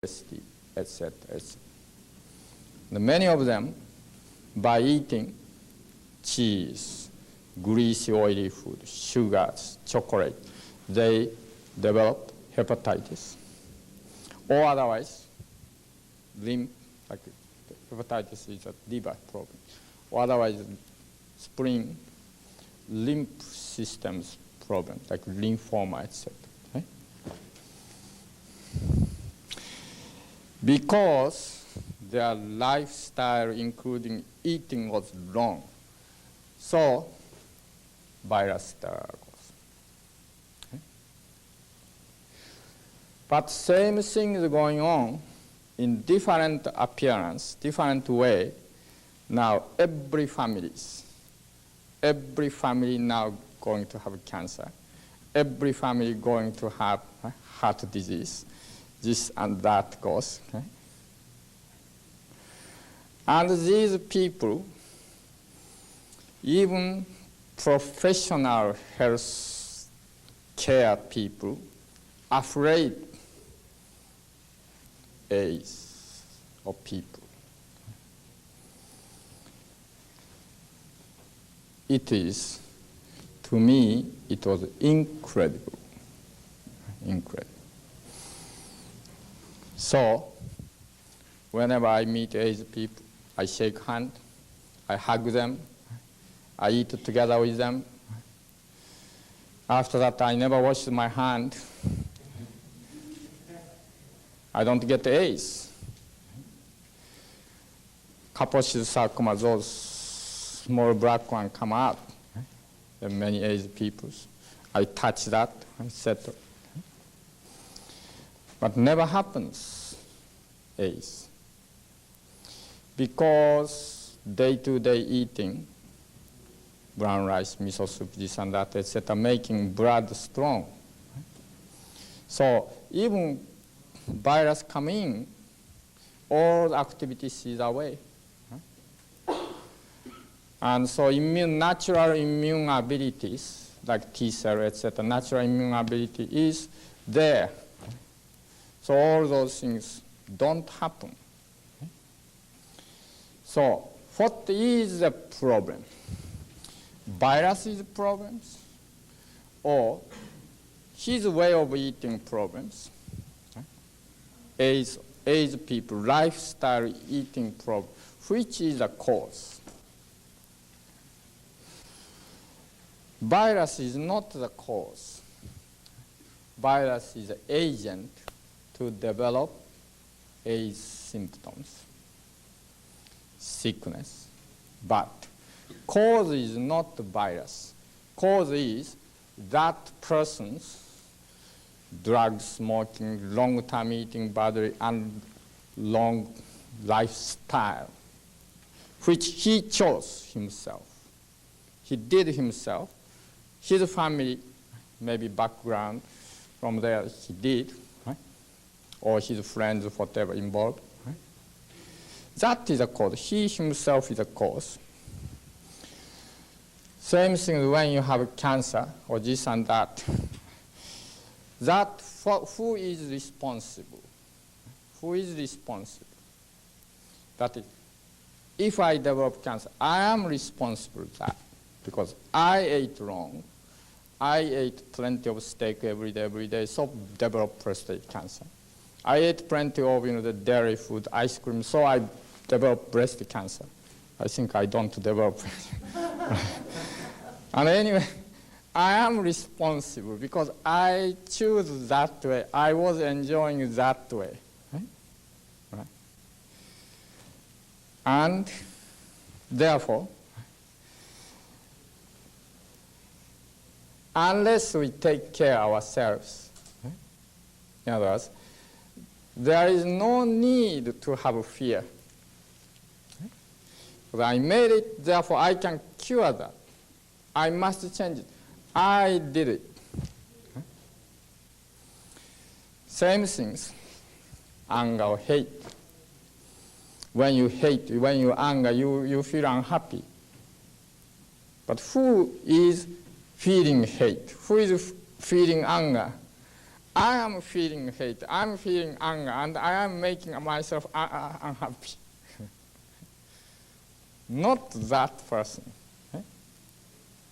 obesity, etc., etc. Many of them, by eating cheese, greasy, oily food, sugars, chocolate, they develop hepatitis. Or otherwise, like hepatitis is a liver problem. Or otherwise, spleen, lymph systems problem, like lymphoma, etc. Okay? Because their lifestyle, including eating, was wrong. So, virus goes. Okay? But same thing is going on in different appearance, different way. Now, every family now going to have cancer. Every family going to have heart disease. This and that goes. Okay? And these people, even professional health care people, afraid AIDS of people. It is, to me, it was incredible. Incredible. So, whenever I meet AIDS people, I shake hands, I hug them, I eat together with them. After that, I never wash my hand. I don't get AIDS. Kaposi's sarcoma, those small black ones come out. There are many AIDS people. I touch that, I settle. But never happens, AIDS. Because day-to-day eating, brown rice, miso soup, this and that, etc., making blood strong. So even virus come in, all activities is away. And so natural immune abilities, like T cell, etc., natural immune ability is there. So all those things don't happen. So what is the problem? Virus is problems, or his way of eating problems, AIDS people, lifestyle eating problem, which is the cause? Virus is not the cause. Virus is an agent to develop AIDS symptoms, sickness. But cause is not the virus. Cause is that person's drug smoking, long-term eating badly, and long lifestyle, which he chose himself. He did himself. His family, maybe background, from there he did, right? Or his friends, whatever, involved. Right? That is a cause. He himself is a cause. Same thing when you have cancer or this and that. Who is responsible? Who is responsible? That is, if I develop cancer, I am responsible for that because I ate wrong. I ate plenty of steak every day, so developed prostate cancer. I ate plenty of the dairy food, ice cream, so I developed breast cancer. I think I don't develop. And anyway, I am responsible because I choose that way. I was enjoying that way. Right? Right? And therefore, unless we take care of ourselves, in other words, there is no need to have fear. Because I made it, therefore I can cure that. I must change it. I did it. Same things, anger or hate. When you hate, when you anger, you feel unhappy. But who is feeling hate? Who is feeling anger? I am feeling hate, I'm feeling anger, and I am making myself unhappy. Not that person. Okay?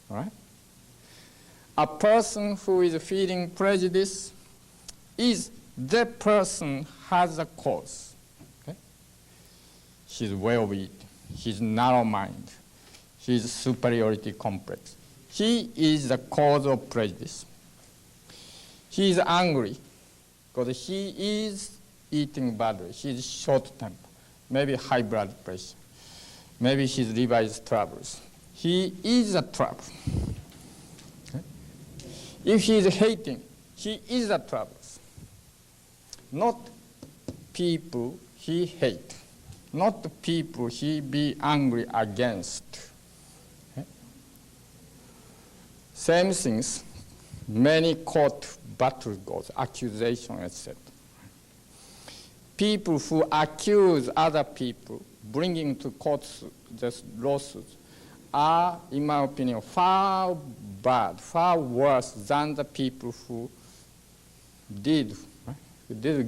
All right? A person who is feeling prejudice is the person has a cause. Okay? He's well-being, he's narrow-minded, he's superiority complex. He is the cause of prejudice. He is angry because he is eating badly. He is short-tempered, maybe high blood pressure. Maybe his liver is troubles. He is a trouble. Okay? If he is hating, he is a trouble. Not people he hate, not the people he be angry against. Okay? Same things, many court battle goes, accusation, etc. People who accuse other people, bringing to courts this lawsuits, are, in my opinion, far bad, far worse than the people who did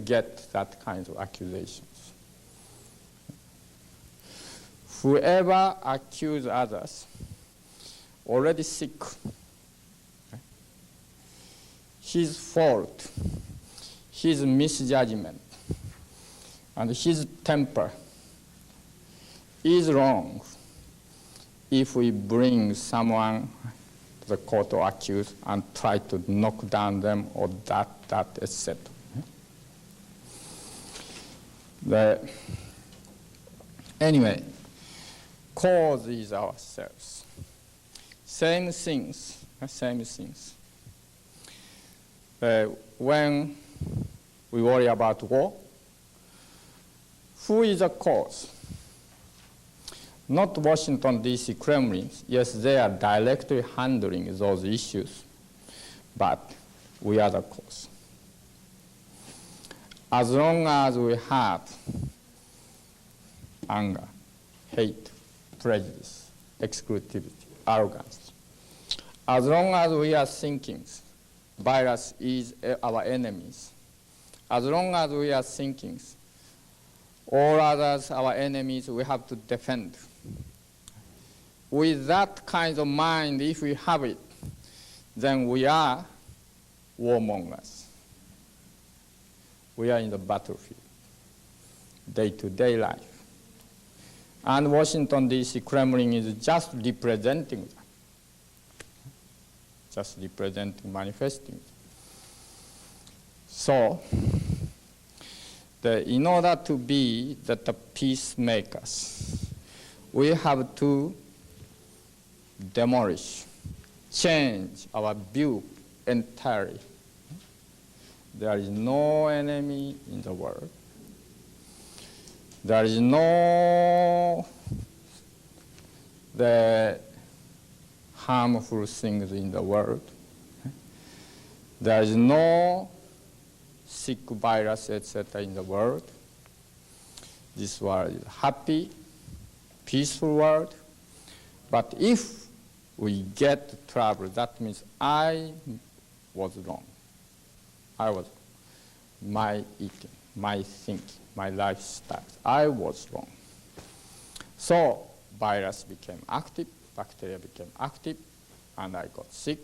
get that kind of accusations. Whoever accuses others already sick. His fault, his misjudgment, and his temper is wrong if we bring someone to the court or accuse and try to knock down them or that, etc. Anyway, cause is ourselves. Same things. When we worry about war, who is the cause? Not Washington, D.C. Kremlin. Yes, they are directly handling those issues, but we are the cause. As long as we have anger, hate, prejudice, exclusivity, arrogance, as long as we are thinking virus is our enemies, as long as we are thinking all others our enemies, we have to defend. With that kind of mind, if we have it, then we are warmongers. We are in the battlefield, day-to-day life. And Washington, D.C. Kremlin is just representing that. Just representing, manifesting. So, in order to be the peacemakers, we have to demolish, change our view entirely. There is no enemy in the world. There is no harmful things in the world. There is no sick virus, etc. in the world. This world is happy, peaceful world. But if we get trouble, that means I was wrong. My eating, my thinking, my lifestyle, I was wrong. So virus became active, bacteria became active, and I got sick.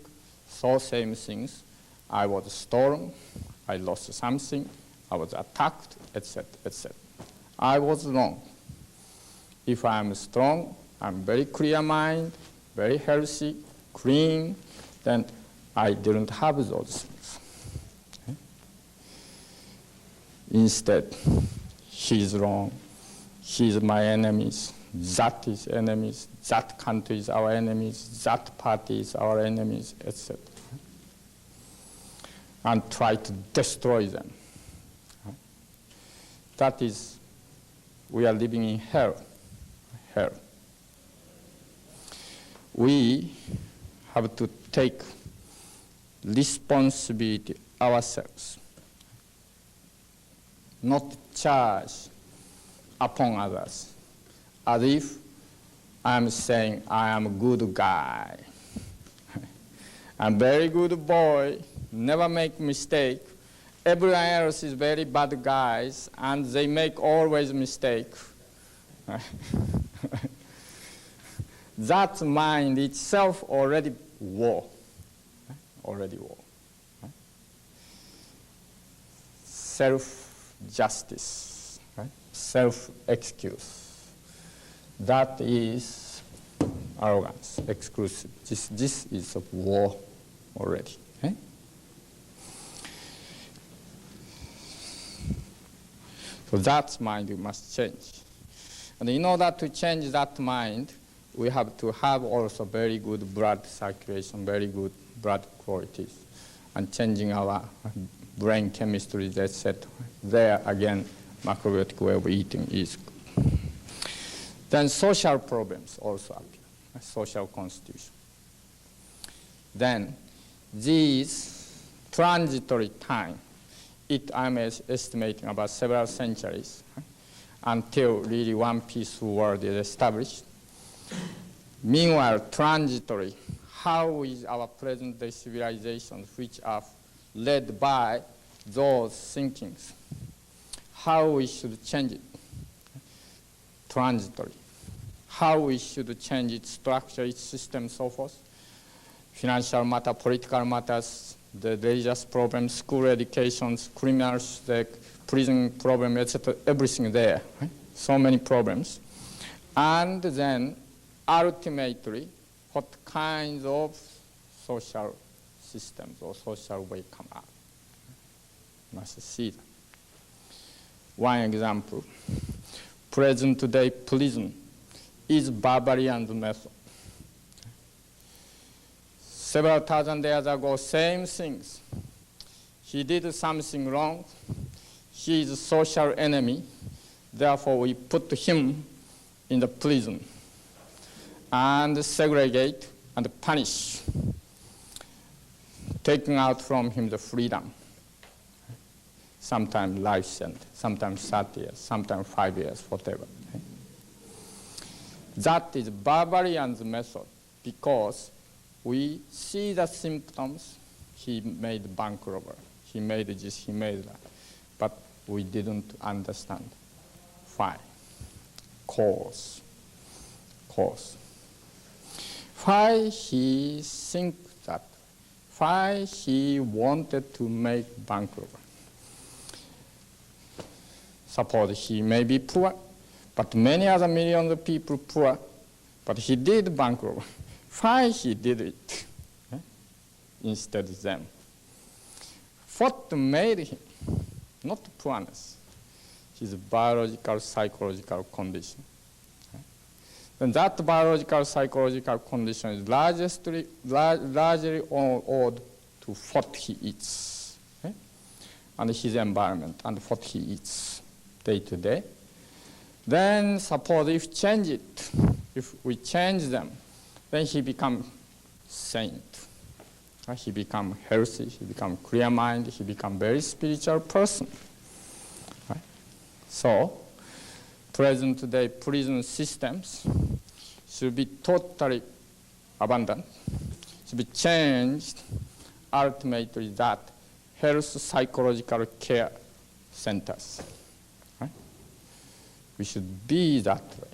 So same things. I was stolen, I lost something, I was attacked, etc., etc. I was wrong. If I am strong, I'm very clear mind, very healthy, clean, then I didn't have those things. Okay? Instead, he's wrong, he's my enemies, that is enemies, that country is our enemies, that party is our enemies, etc. And try to destroy them. That is, we are living in hell. Hell. We have to take responsibility ourselves, not charge upon others, as if I am saying I am a good guy. I'm a very good boy, never make mistake, everyone else is very bad guys, and they make always mistake. That mind itself already war. Already war. Self-justice, right? Self-excuse. That is arrogance, exclusive. This is a war already. Okay? So that mind we must change. And in order to change that mind, we have to have also very good blood circulation, very good blood qualities, and changing our brain chemistry, etc. There again, macrobiotic way of eating is good. Then social problems also appear, social constitution. Then these transitory time, I'm estimating about several centuries, until really one peaceful world is established. Meanwhile, transitory, how is our present-day civilizations, which are led by those thinkings, how we should change it? Transitory. How we should change its structure, its system, so forth. Financial matter, political matters, the religious problems, school educations, criminals, the prison problem, etc., everything there. Right? So many problems. And then, ultimately, what kinds of social systems or social way come out? You must see that. One example, present-day prison is barbarian method. Several thousand years ago, same things. He did something wrong. He is a social enemy. Therefore, we put him in the prison and segregate and punish, taking out from him the freedom. Sometimes life sentence, sometimes 30 years, sometimes 5 years, whatever. That is barbarian's method because we see the symptoms. He made bank robbery, he made this, he made that, but we didn't understand why. Cause. Why he think that? Why he wanted to make bank robbery? Suppose he may be poor, but many other millions of people poor, but he did bank robbery. Why he did it instead of them? What made him? Not poorness, his biological, psychological condition. And that biological, psychological condition is largely owed to what he eats, and his environment, and what he eats day to day. Then suppose if change it, if we change them, then he become saint. He become healthy, he become clear mind, he become very spiritual person. Right? So, present day prison systems should be totally abandoned, should be changed, ultimately that health psychological care centers. Right? We should be that way.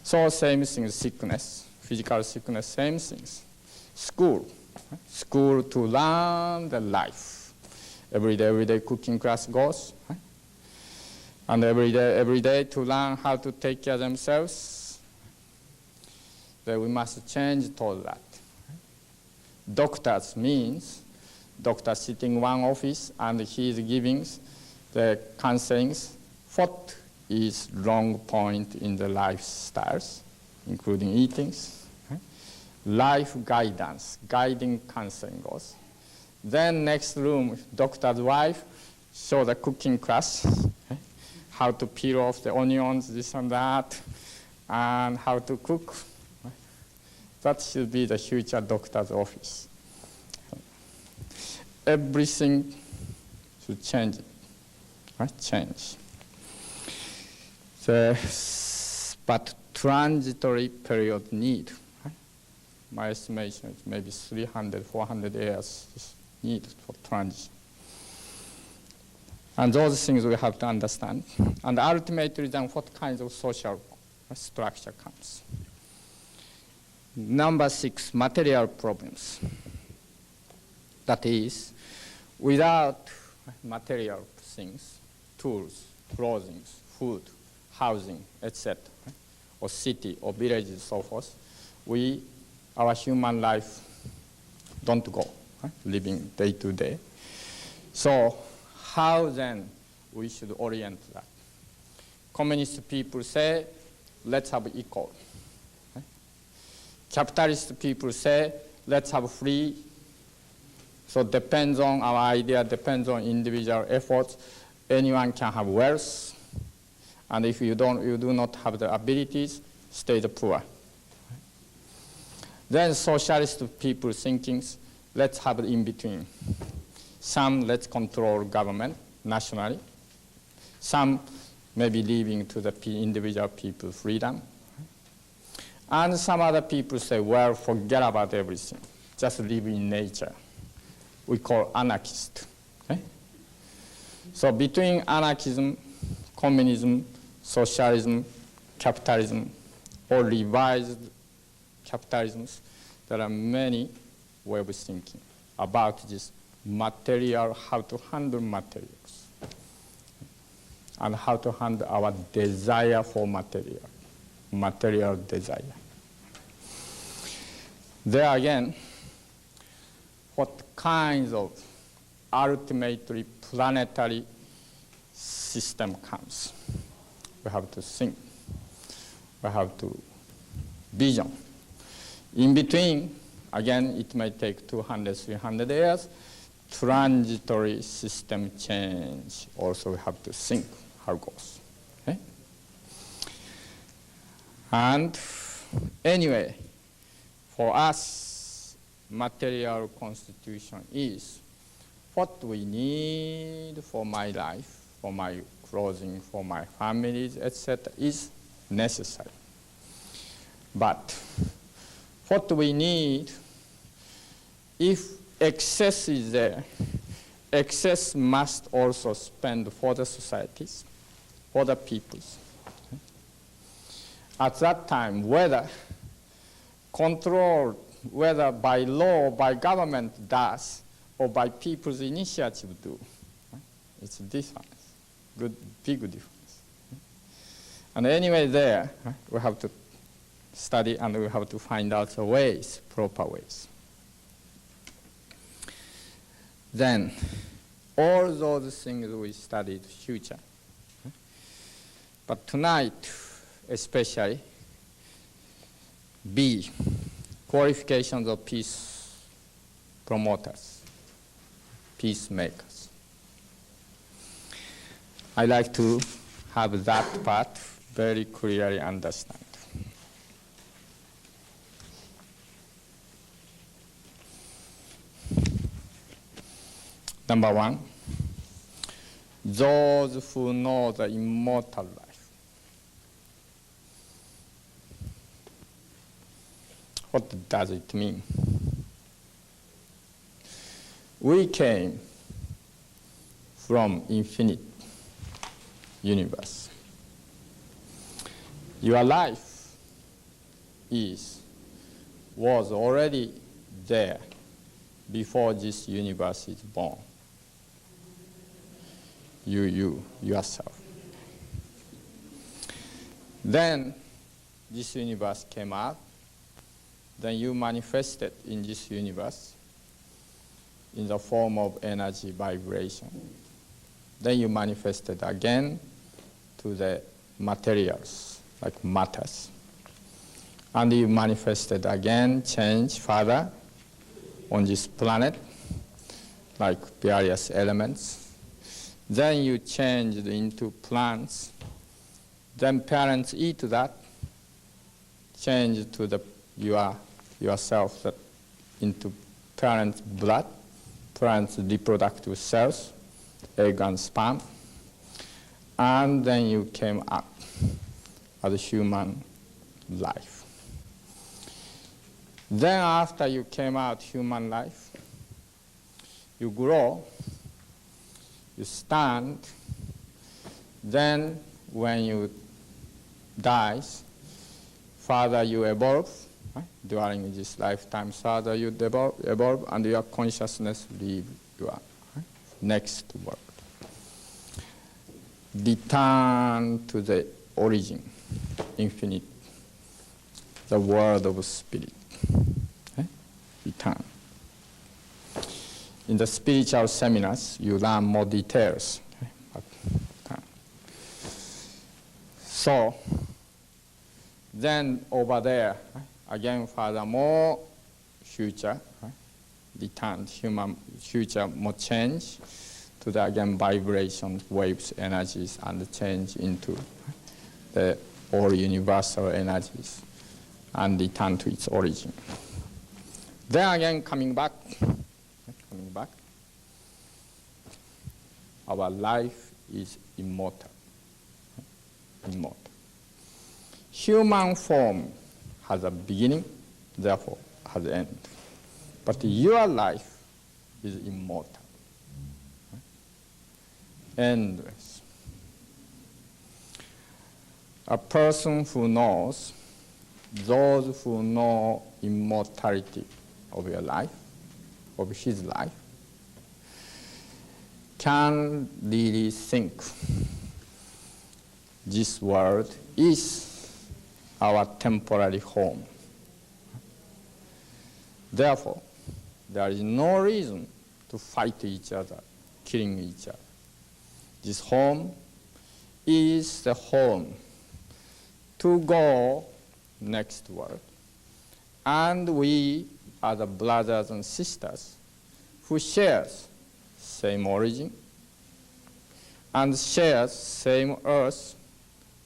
So same thing, sickness, physical sickness, same things. School to learn the life. Every day cooking class goes. Right? And every day to learn how to take care of themselves. Then we must change toward that. Doctors means doctor sitting in one office and he is giving the counselings. What is wrong point in the lifestyles, including eatings? Life guidance, guiding counseling goes. Then next room, doctor's wife show the cooking class, how to peel off the onions, this and that, and how to cook. That should be the future doctor's office. Everything should change, right? Change. But transitory period need. My estimation is maybe 300, 400 years is needed for transition. And those things we have to understand. And ultimately, then what kinds of social structure comes. Number 6, material problems. That is, without material things, tools, clothing, food, housing, etc., or city, or villages, so forth, our human life don't go, living day to day. So how then we should orient that? Communist people say, let's have equal. Capitalist people say, let's have free. So depends on our idea, depends on individual efforts. Anyone can have wealth. And if you do not have the abilities, stay the poor. Then socialist people thinking, let's have it in between. Some let's control government nationally. Some maybe leaving to the individual people freedom. And some other people say, well, forget about everything. Just live in nature. We call anarchist. Okay? So between anarchism, communism, socialism, capitalism, or revised capitalisms, there are many ways of thinking about this material, how to handle materials, and how to handle our desire for material desire. There again, what kinds of ultimately planetary system comes? We have to think. We have to vision. In between, again, it may take 200, 300 years. Transitory system change. Also, we have to think how it goes. Okay? And anyway, for us, material constitution is what we need for my life, for my clothing, for my families, etc., is necessary. But what we need, if excess is there, excess must also spend for the societies, for the peoples. At that time, whether controlled, whether by law, by government does, or by people's initiative do, it's a difference, big difference. And anyway there, we have to study and we have to find out the ways, proper ways. Then, all those things we studied future. But tonight, especially, B, qualifications of peace promoters, peacemakers. I like to have that part very clearly understand. Number 1, those who know the immortal life. What does it mean? We came from infinite universe. Your life was already there before this universe is born. Yourself. Then this universe came out. Then you manifested in this universe in the form of energy vibration. Then you manifested again to the materials, like matters. And you manifested again, change further on this planet, like various elements. Then you changed into plants. Then parents eat that, change to yourself into parents' blood, parents' reproductive cells, egg and sperm. And then you came up as a human life. Then after you came out human life, you grow, you stand, then when you die, further you evolve, right? During this lifetime, further you evolve, and your consciousness leave your next world. Return to the origin, infinite, the world of spirit. Return. In the spiritual seminars, you learn more details. So, then over there, again, furthermore, future, return, human future more change to the, again, vibrations, waves, energies, and change into the all universal energies and return to its origin. Then again, coming back, our life is immortal. Immortal. Human form has a beginning, therefore has an end. But your life is immortal. Endless. A person who knows, those who know immortality of your life, of his life, can really think this world is our temporary home. Therefore, there is no reason to fight each other, killing each other. This home is the home to go next world. And we are the brothers and sisters who shares same origin and shares same earth,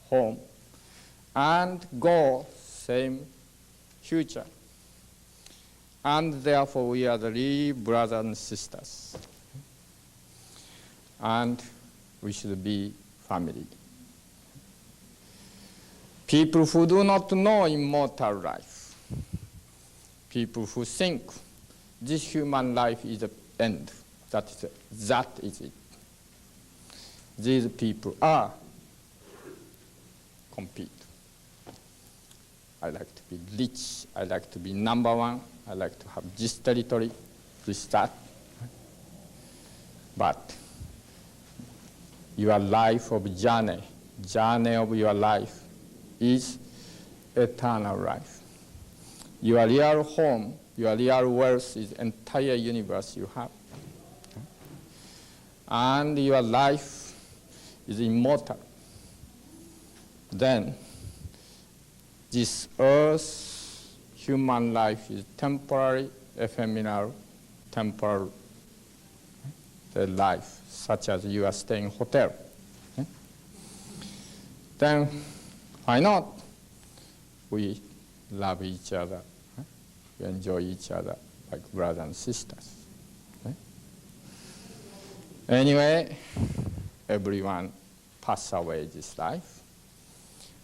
home, and go same future. And therefore we are the real brothers and sisters. And we should be family. People who do not know immortal life, people who think this human life is the end, that is it. These people are compete. I like to be rich, I like to be number one, I like to have this territory, this that. But your life of journey of your life is eternal life. Your real home, your real wealth is entire universe you have. And your life is immortal. Then this earth, human life is temporary, ephemeral, temporal life, such as you are staying in a hotel. Then why not? We love each other. We enjoy each other like brothers and sisters. Anyway, everyone pass away this life.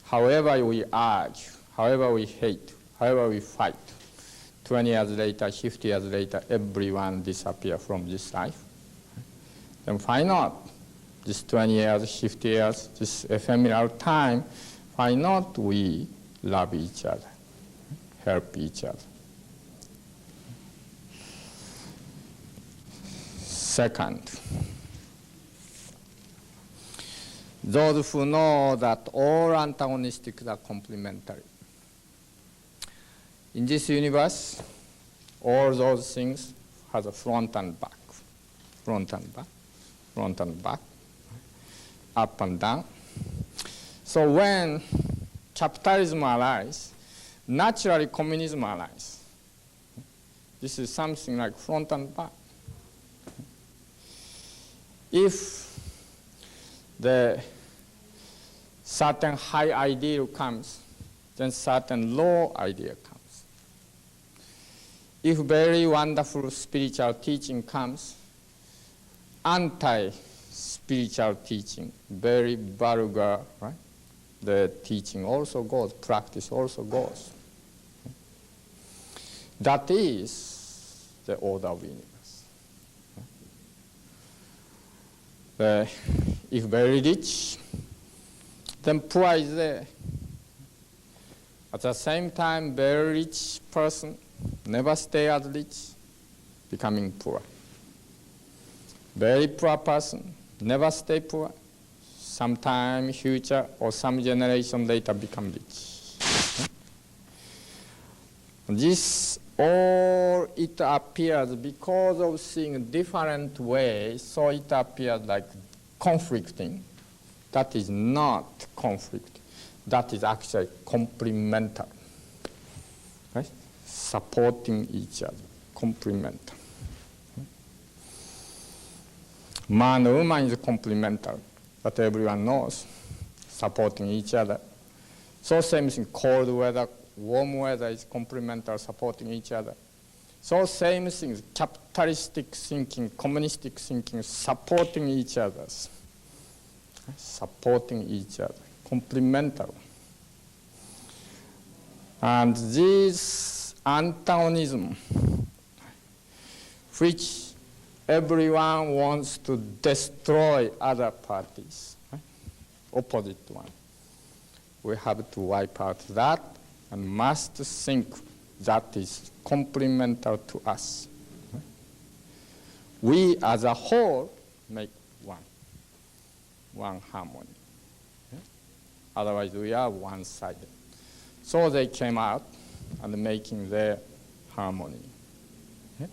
However we argue, however we hate, however we fight, 20 years later, 50 years later, everyone disappear from this life. Then why not? This 20 years, 50 years, this ephemeral time, why not we love each other, help each other? Second, those who know that all antagonistics are complementary. In this universe, all those things have a front and back, front and back, front and back, up and down. So when capitalism arises, naturally communism arises. This is something like front and back. If the certain high ideal comes, then certain low idea comes. If very wonderful spiritual teaching comes, anti-spiritual teaching, very vulgar, right? The teaching also goes, practice also goes. That is the order of the universe. If very rich, then poor is there. At the same time, very rich person never stay as rich, becoming poor. Very poor person never stay poor. Sometime future or some generation later become rich. This all it appears because of seeing different ways, so it appears like conflicting. That is not conflict. That is actually complementary. Right? Supporting each other, complementary. Man and woman is complementary, but everyone knows, supporting each other. So same thing, cold weather, warm weather is complementary, supporting each other. So same things, capitalistic thinking, communistic thinking, supporting each other. Supporting each other, complementary. And this antagonism, which everyone wants to destroy other parties, right? Opposite one. We have to wipe out that and must think that is complementary to us. Right? We as a whole make one harmony. Okay? Otherwise we are one-sided. So they came out and making their harmony. Okay?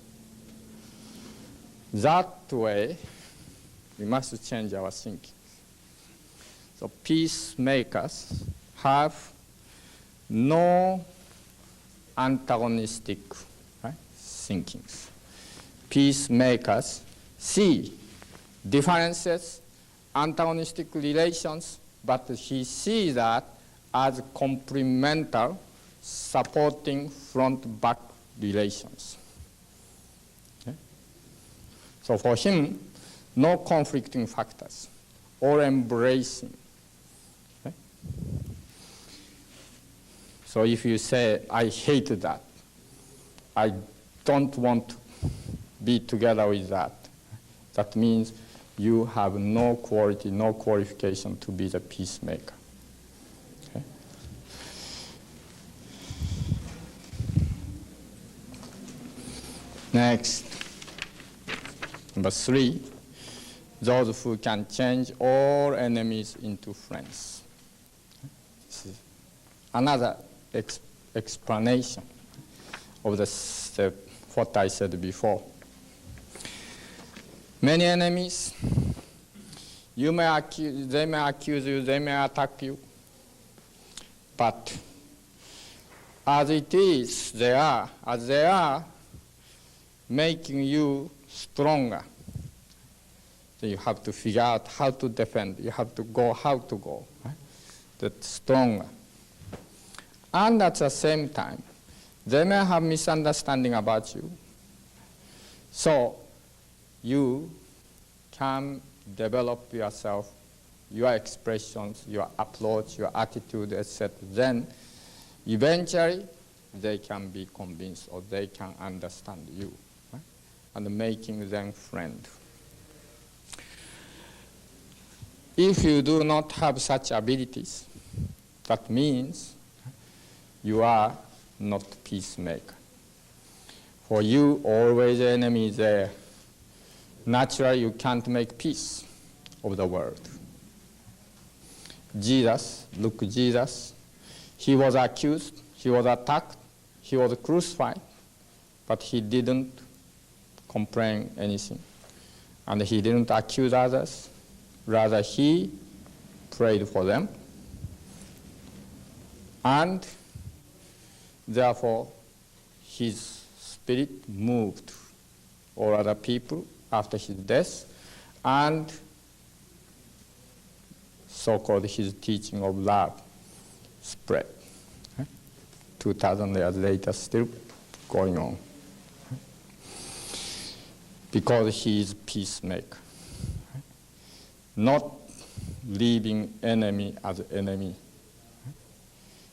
That way, we must change our thinking. So peacemakers have no antagonistic, right, thinkings. Peacemakers see differences, antagonistic relations, but he sees that as complementary, supporting front-back relations. Okay? So for him, no conflicting factors, all embracing. Okay? So if you say, I hate that, I don't want to be together with that, that means you have no quality, no qualification to be the peacemaker. Okay? Next, number 3, those who can change all enemies into friends. This is another explanation of what I said before. Many enemies, they may accuse you, they may attack you, but as it is, they are making you stronger. So you have to figure out how to defend, you have to go, how to go, right? That's stronger. And at the same time, they may have misunderstanding about you. So you can develop yourself, your expressions, your approach, your attitude, etc. Then eventually they can be convinced or they can understand you, right? And making them friends. If you do not have such abilities, that means you are not peacemaker. For you, always the enemy is there. Naturally, you can't make peace of the world. Jesus, look Jesus, he was accused, he was attacked, he was crucified, but he didn't complain anything. And he didn't accuse others. Rather, he prayed for them. And therefore, his spirit moved all other people after his death, and so-called his teaching of love spread. 2,000 years later, still going on. Because he is peacemaker. Not leaving enemy as enemy.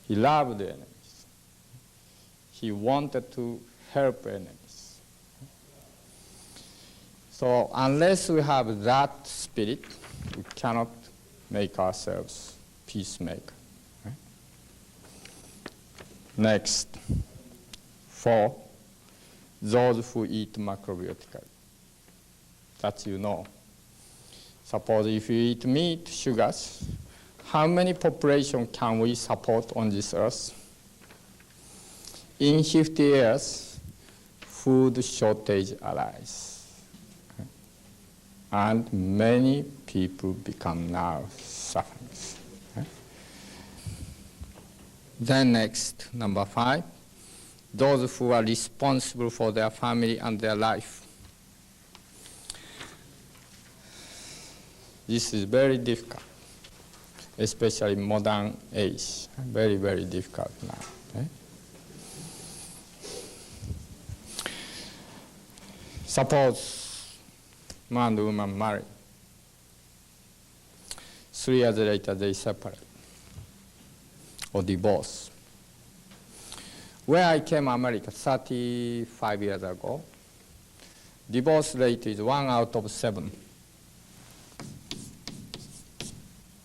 He loved the enemies. He wanted to help enemies. So unless we have that spirit, we cannot make ourselves peacemaker. Right? Next, 4, those who eat macrobiotically. That you know. Suppose if you eat meat, sugars, how many population can we support on this earth? In 50 years, food shortage arises. And many people become now suffering. Then next, number 5, those who are responsible for their family and their life. This is very difficult, especially modern age. Very, very difficult now. Suppose man and woman marry. 3 years later they separate or divorce. When I came to America 35 years ago, divorce rate is 1 out of 7.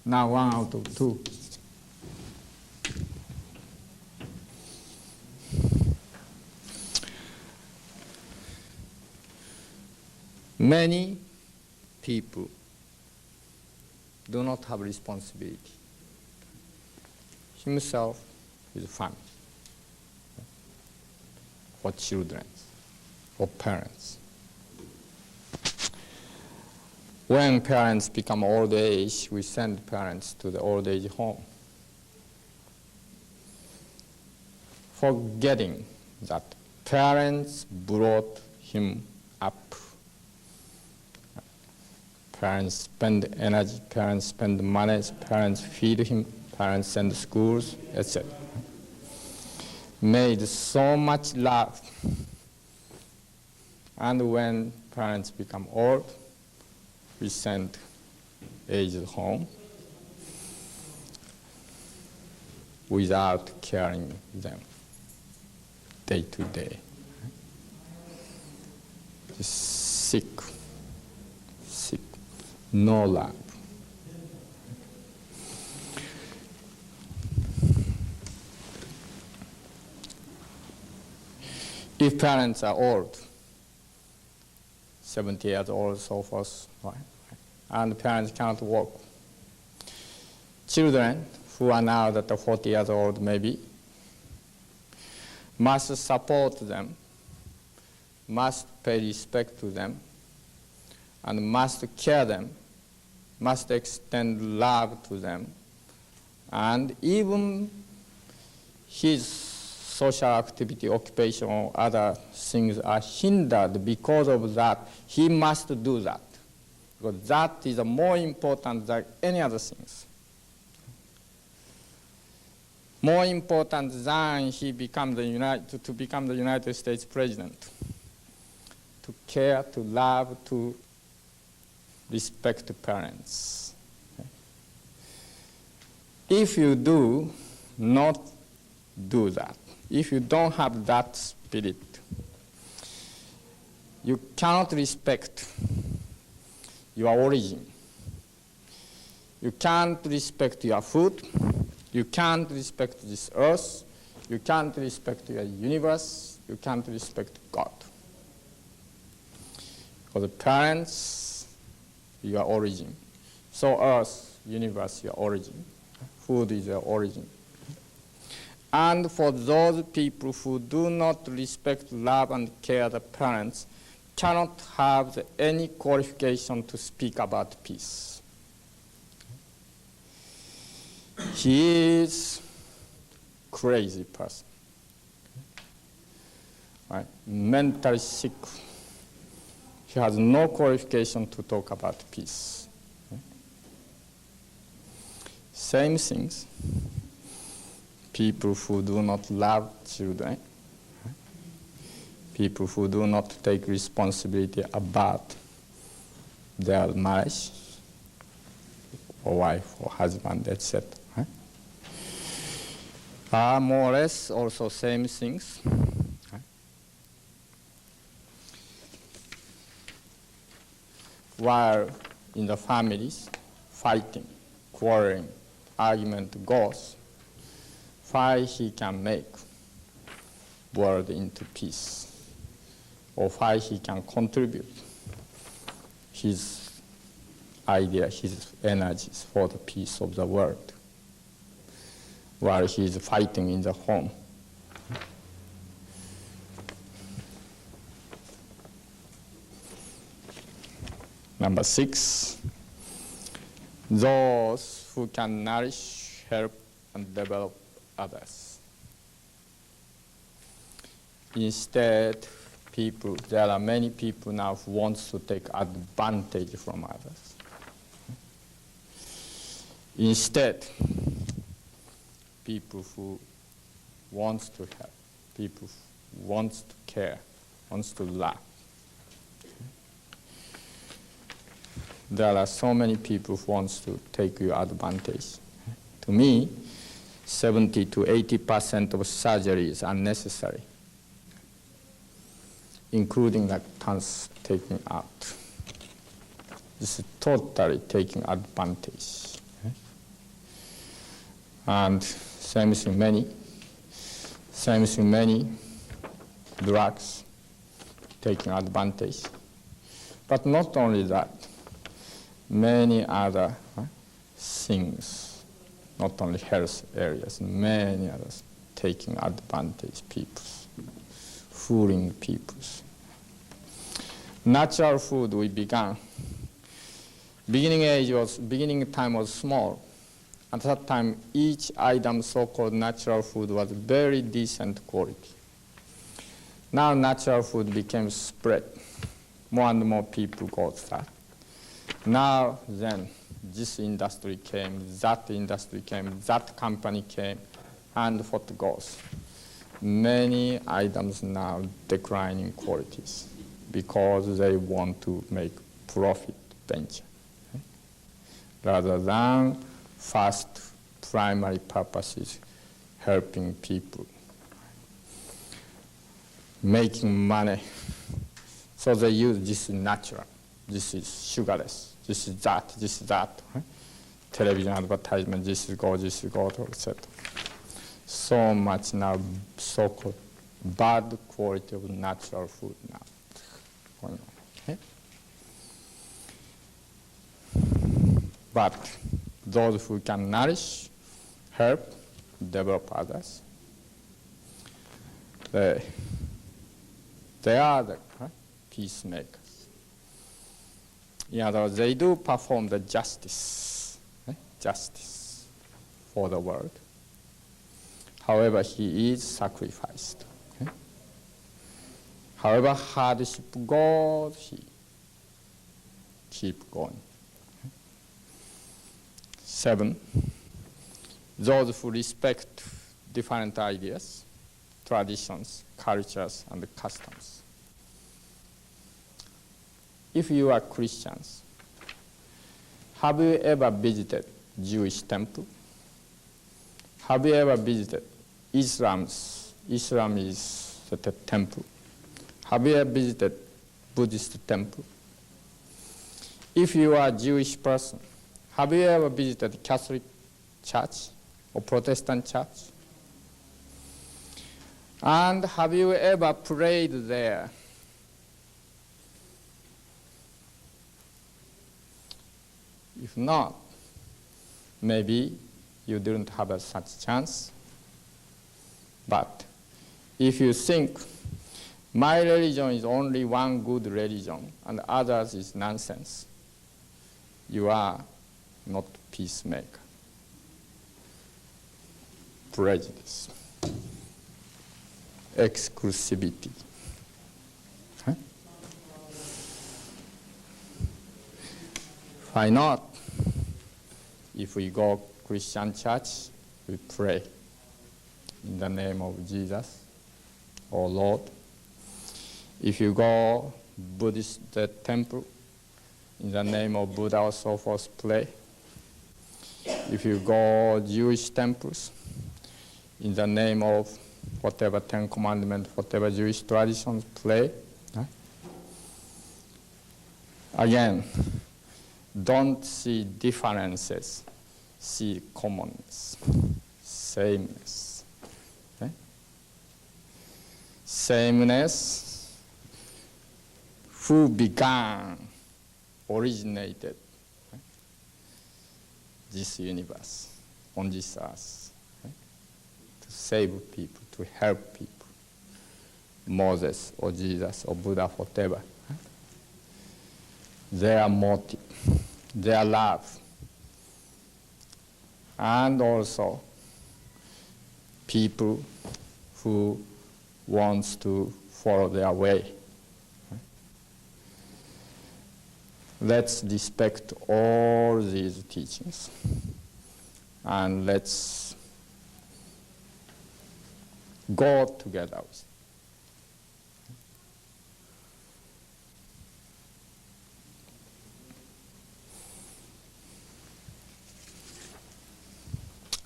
Now 1 out of 2. Many people do not have responsibility. Himself, his family, or children, or parents. When parents become old age, we send parents to the old age home, forgetting that parents brought him up. Parents spend energy, parents spend money, parents feed him, parents send schools, etc. Made so much love. And when parents become old, we send aged home without caring them day to day. Just sick, no love. If parents are old, 70 years old, so forth, right? And parents can't work. Children who are now that 40 years old maybe must support them, must pay respect to them, and must care them, must extend love to them, and even his social activity, occupation, or other things are hindered because of that. He must do that, because that is more important than any other things. More important than he become to become the United States president. To care, to love, to respect parents. If you do not do that, if you don't have that spirit, you cannot respect your origin. You can't respect your food. You can't respect this earth. You can't respect your universe. You can't respect God. For the parents, your origin. So earth, universe, your origin. Food is your origin. And for those people who do not respect, love, and care the parents, cannot have any qualification to speak about peace. He is crazy person, right? Mentally sick. He has no qualification to talk about peace. Same things. People who do not love children, people who do not take responsibility about their marriage, or wife, or husband, etc., are more or less also same things. while in the families, fighting, quarreling, argument goes, why he can make world into peace, or why he can contribute his idea, his energies for the peace of the world, while he is fighting in the home. Number 6, those who can nourish, help, and develop others. Instead, there are many people now who want to take advantage from others. Instead, people who want to help, people who want to care, wants to love. There are so many people who want to take your advantage. To me, 70 to 80% of surgery is unnecessary, including the tongues taking out. This is totally taking advantage. And same thing many drugs taking advantage. But not only that, many other things, not only health areas, many others taking advantage people, fooling people. Natural food we began. Beginning time was small. At that time, each item so-called natural food was very decent quality. Now natural food became spread. More and more people got that. Now then, this industry came, that company came, and what goes? Many items now declining qualities because they want to make profit venture. Rather than first primary purposes, helping people, making money. So they use this natural, this is sugarless, this is that. Television advertisement, this is good, etc. So much now so-called bad quality of natural food now going on. But those who can nourish, help, develop others, they are the peacemakers. In other words, they do perform the justice for the world. However, he is sacrificed. However hardship goes, he keep going. 7, those who respect different ideas, traditions, cultures, and customs. If you are Christians, have you ever visited Jewish temple? Have you ever visited Islam is the temple? Have you ever visited Buddhist temple? If you are a Jewish person, have you ever visited Catholic church or Protestant church? And have you ever prayed there? If not, maybe you didn't have such chance. But if you think my religion is only one good religion and others is nonsense, you are not peacemaker. Prejudice, exclusivity. Why not? If we go Christian church, we pray in the name of Jesus or Lord. If you go Buddhist temple, in the name of Buddha or so forth, pray. If you go Jewish temples, in the name of whatever Ten Commandments, whatever Jewish traditions, pray. Again, don't see differences, see commonness, sameness. Okay? Sameness, who began, originated this universe on this earth, to save people, to help people. Moses or Jesus or Buddha, whatever. Their motive, their love, and also people who wants to follow their way. Let's respect all these teachings, and let's go together with it.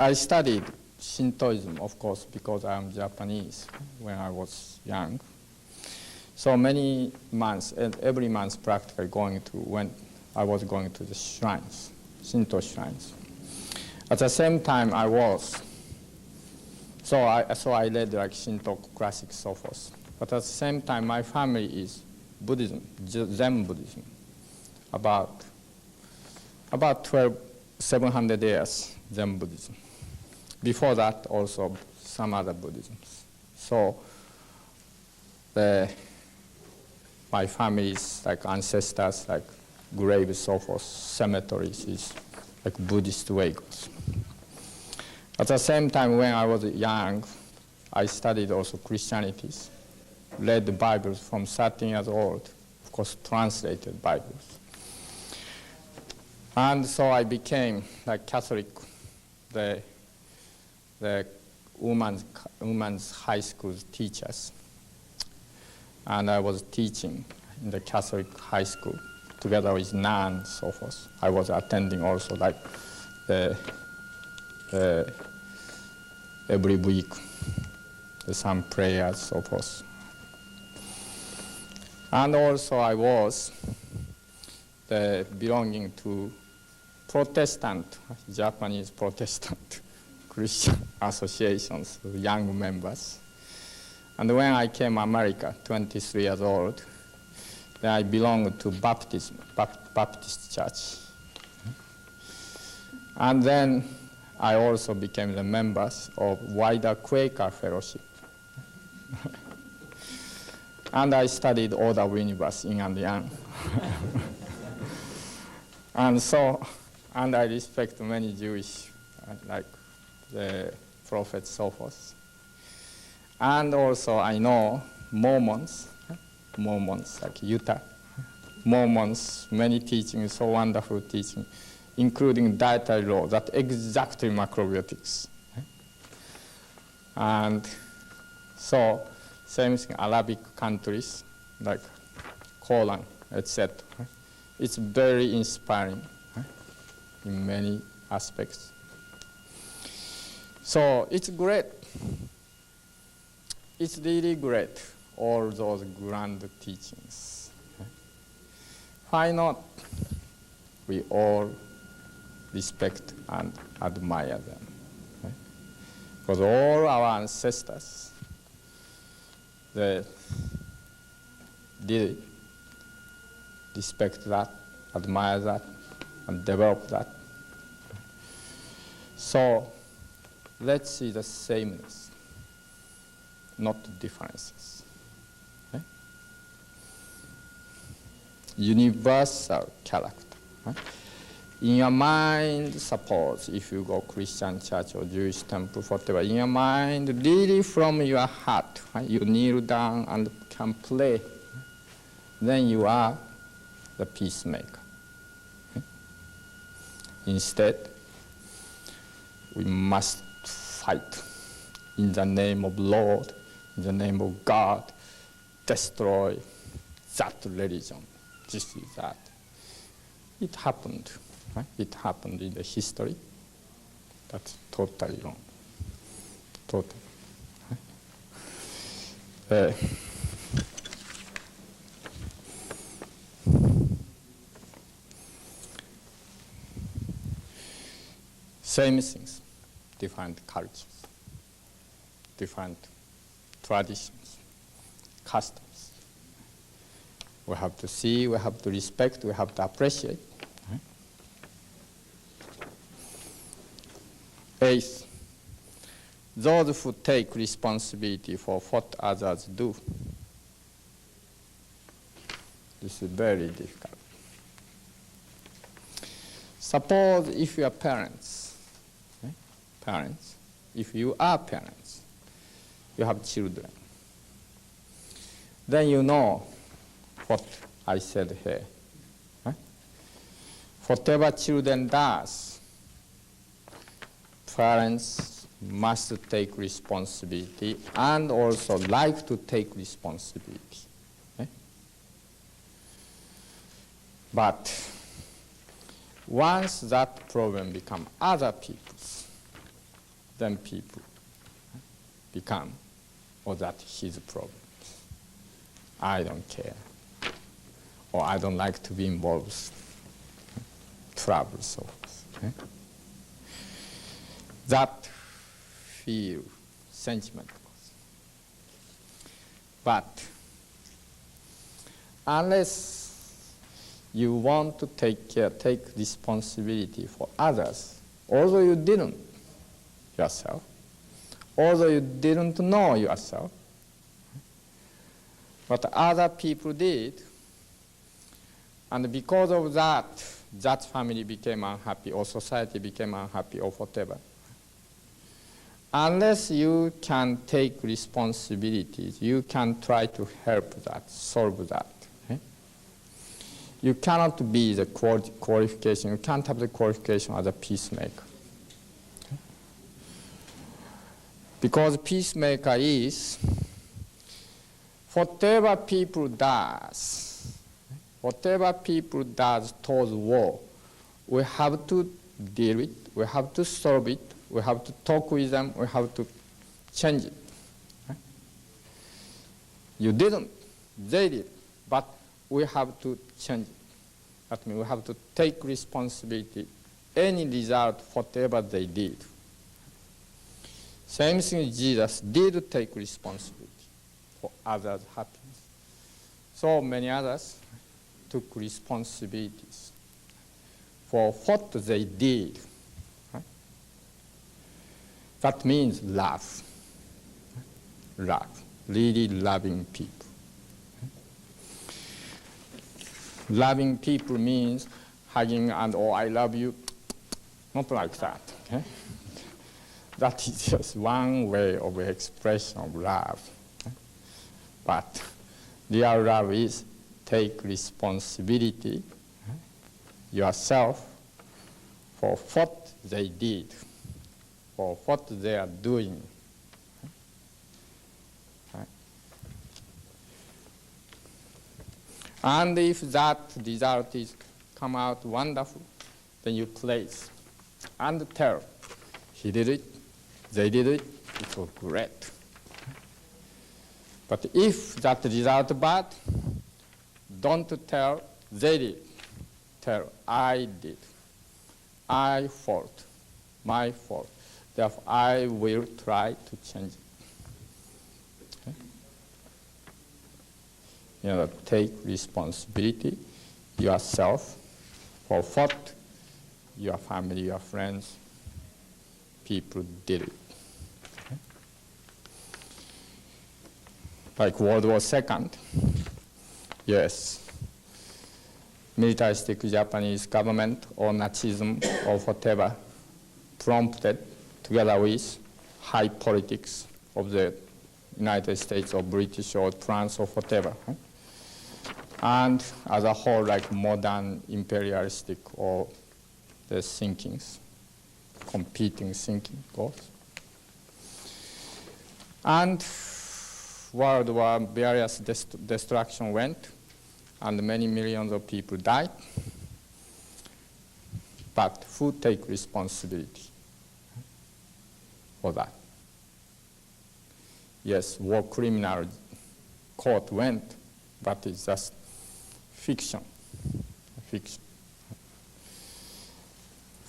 I studied Shintoism, of course, because I'm Japanese when I was young. So many months, every month practically when I was going to the shrines, Shinto shrines. At the same time so I read like Shinto classic so forth. But at the same time, my family is Buddhism, Zen Buddhism, about 700 years Zen Buddhism. Before that, also some other Buddhisms. So my family's like ancestors, like graves, so forth, cemeteries is like Buddhist way goes. At the same time, when I was young, I studied also Christianities, read the Bibles from 13 years old, of course, translated Bibles. And so I became like Catholic, the women's high school teachers. And I was teaching in the Catholic high school together with nuns, so forth. I was attending also like every week some prayers, so forth. And also I was belonging to Japanese Protestant Christian associations, young members. And when I came to America, 23 years old, then I belonged to Baptist Church. And then I also became the members of wider Quaker Fellowship. And I studied all the universe in and yang. And I respect many Jewish, like the prophets, so forth. And also I know Mormons like Utah. Mormons, many teachings, so wonderful teaching, including dietary law, that exactly macrobiotics. And so, same thing, Arabic countries, like Quran, etc. It's very inspiring in many aspects. So it's great. It's really great, all those grand teachings. Why not? We all respect and admire them. Because all our ancestors, they did respect that, admire that, and develop that. So let's see the sameness, not the differences. Okay? Universal character. Okay? In your mind, suppose if you go Christian church or Jewish temple, whatever, in your mind, really from your heart, right? You kneel down and can pray, then you are the peacemaker. Okay? Instead, we must fight in the name of Lord, in the name of God, destroy that religion. This is that. It happened. Right? It happened in the history. That's totally wrong. Totally. Same things, different cultures, different traditions, customs. We have to see, we have to respect, we have to appreciate. Eighth, those who take responsibility for what others do. This is very difficult. Suppose if you are parents, if you are parents, you have children, then you know what I said here. Whatever children does, parents must take responsibility and also like to take responsibility. But once that problem becomes other people's, then people become, or that his problem. I don't care, or I don't like to be involved in trouble, so that feel sentimental. But unless you want to take responsibility for others, although you didn't yourself, although you didn't know yourself, but other people did, and because of that, that family became unhappy, or society became unhappy, or whatever. Unless you can take responsibilities, you can try to help that, solve that. You cannot be the qualification, you can't have the qualification as a peacemaker. Because peacemaker is whatever people does towards war, we have to deal with it, we have to solve it, we have to talk with them, we have to change it. You didn't, they did, but we have to change it. That means we have to take responsibility, any result, whatever they did. Same thing, Jesus did take responsibility for others' happiness. So many others took responsibilities for what they did. That means love. Love, really loving people. Loving people means hugging and, oh, I love you, not like that. Okay? That is just one way of expression of love. Okay? But real love is take responsibility yourself for what they did, for what they are doing. And if that result is come out wonderful, then you praise and tell, he did it, they did it, it was great. But if that result bad, don't tell, they did. Tell, I did. I fault, my fault. Therefore, I will try to change it. Take responsibility yourself for what your family, your friends, people did it. Okay? Like World War II, yes, militaristic Japanese government or Nazism or whatever prompted, together with high politics of the United States or British or France or whatever. And as a whole, like modern imperialistic or the thinkings, competing thinking goes. And World War, various destruction went, and many millions of people died. But who take responsibility for that? Yes, war criminal court went, but it's just fiction.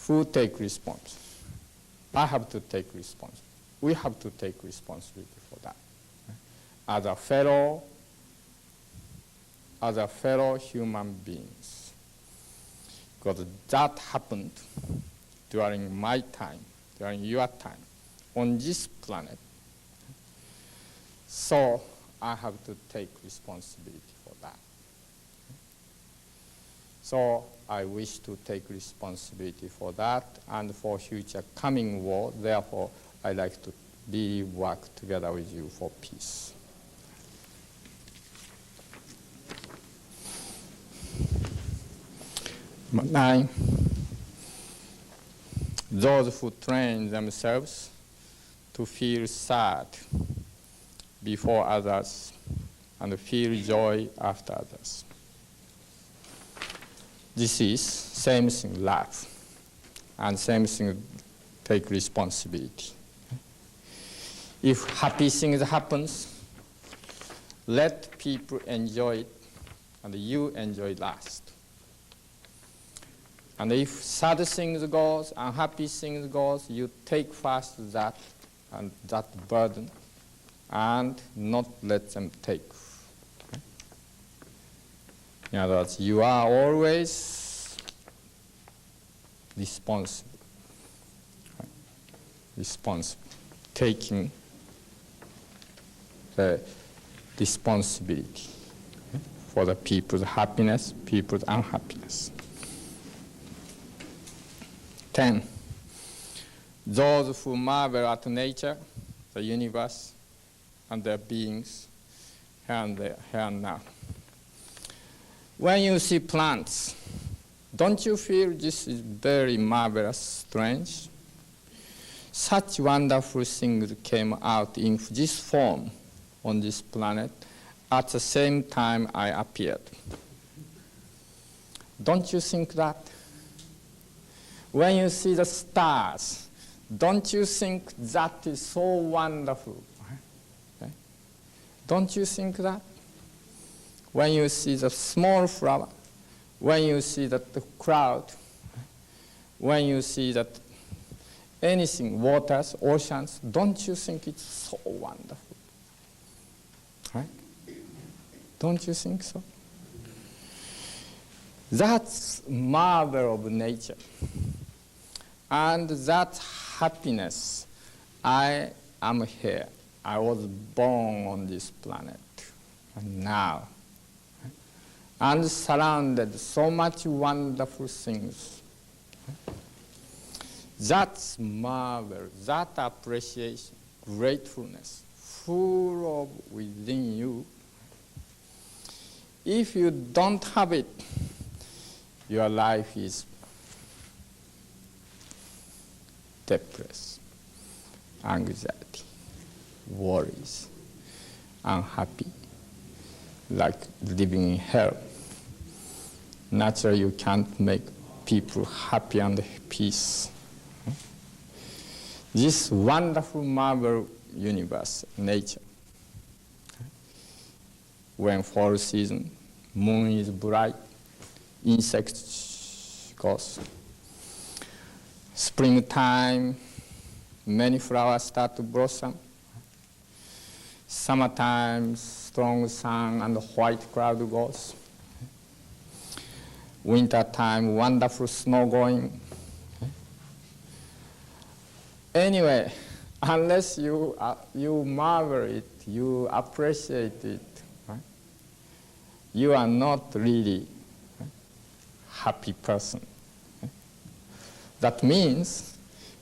Who take response? I have to take responsibility. We have to take responsibility for that. As a fellow human beings. Because that happened during my time, during your time, on this planet. So I have to take responsibility for that. So I wish to take responsibility for that and for future coming war. Therefore, I like to really work together with you for peace. Number 9, those who train themselves to feel sad before others and feel joy after others. This is same thing, love, and same thing, take responsibility. If happy things happens, let people enjoy it, and you enjoy last. And if sad things goes, unhappy things goes, you take first that and that burden, and not let them take. Okay? In other words, you are always responsible. Right? Responsible, taking the responsibility for the people's happiness, people's unhappiness. 10, those who marvel at nature, the universe, and their beings, here and now. When you see plants, don't you feel this is very marvelous, strange? Such wonderful things came out in this form on this planet at the same time I appeared. Don't you think that? When you see the stars, don't you think that is so wonderful? Okay? Don't you think that? When you see the small flower, when you see the crowd, when you see that anything, waters, oceans, don't you think it's so wonderful? Right? Don't you think so? That's marvel of nature. And that happiness, I am here. I was born on this planet. And now, and surrounded so much wonderful things. That's marvel, that appreciation, gratefulness, full of within you. If you don't have it, your life is depressed, anxiety, worries, unhappy, like living in hell. Naturally, you can't make people happy and peace. This wonderful marvel universe, nature, when fall season, moon is bright, insects goes. Springtime, many flowers start to blossom. Summertime, strong sun and white cloud goes. Wintertime, wonderful snow going. Anyway, unless you marvel it, you appreciate it, right? You are not really a happy person. That means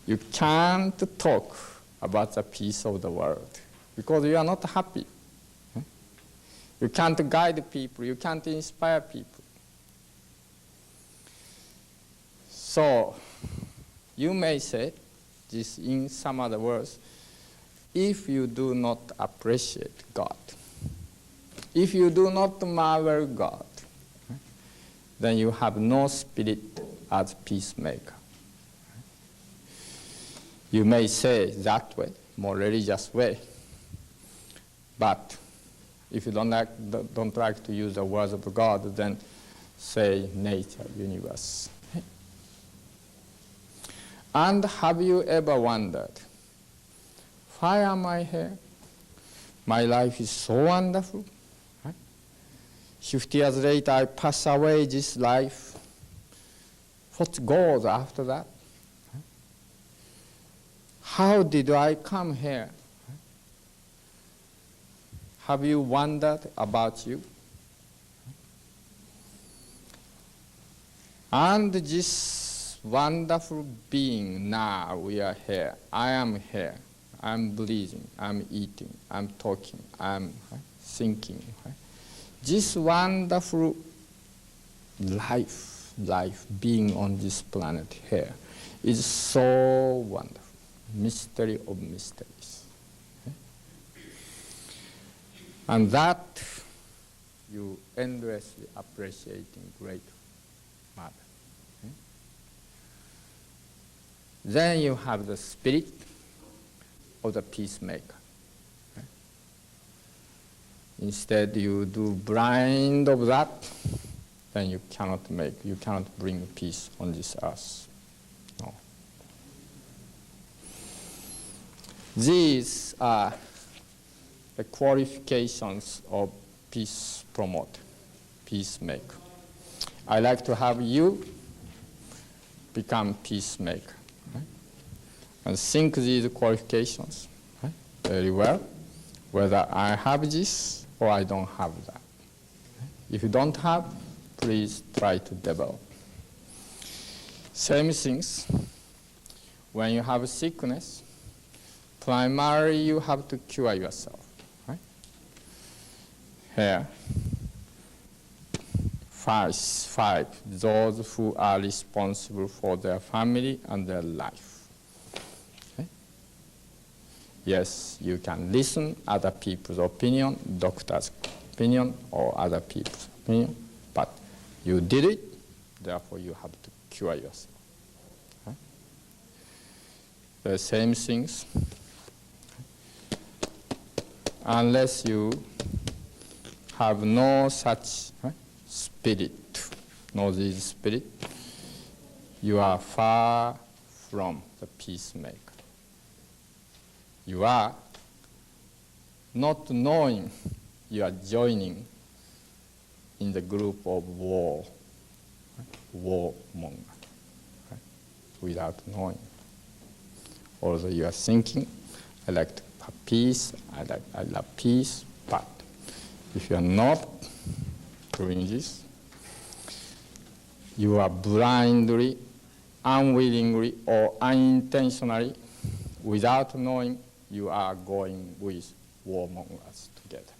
you can't talk about the peace of the world because you are not happy. You can't guide people, you can't inspire people. So you may say this in some other words, if you do not appreciate God, if you do not marvel God, then you have no spirit as peacemaker. You may say that way, more religious way, but if you don't like to use the words of God, then say nature, universe. And have you ever wondered, why am I here? My life is so wonderful. Right? 50 years later, I pass away this life. What goes after that? How did I come here? Have you wondered about you? And this wonderful being, now we are here. I am here. I'm breathing. I'm eating. I'm talking. I'm thinking. This wonderful life, being on this planet here, is so wonderful. Mystery of mysteries. And that you endlessly appreciating great Mother. Then you have the spirit of the peacemaker. Instead you do blind of that, then you cannot bring peace on this earth. No. These are the qualifications of peace promoter, peacemaker. I like to have you become peacemaker. Right? And think these qualifications very well, whether I have this or I don't have that. If you don't have, please try to develop. Same things, when you have sickness, primarily you have to cure yourself. Right? Here, five, those who are responsible for their family and their life. Okay? Yes, you can listen other people's opinion, doctor's opinion, or other people's opinion, but you did it, therefore you have to cure yourself. Okay? The same things. Unless you have no such spirit, no this spirit, you are far from the peacemaker. You are not knowing you are joining in the group of warmonger, without knowing. Although you are thinking, I like to have peace, I love peace, but if you are not doing this, you are blindly, unwillingly, or unintentionally, without knowing, you are going with warmongers together.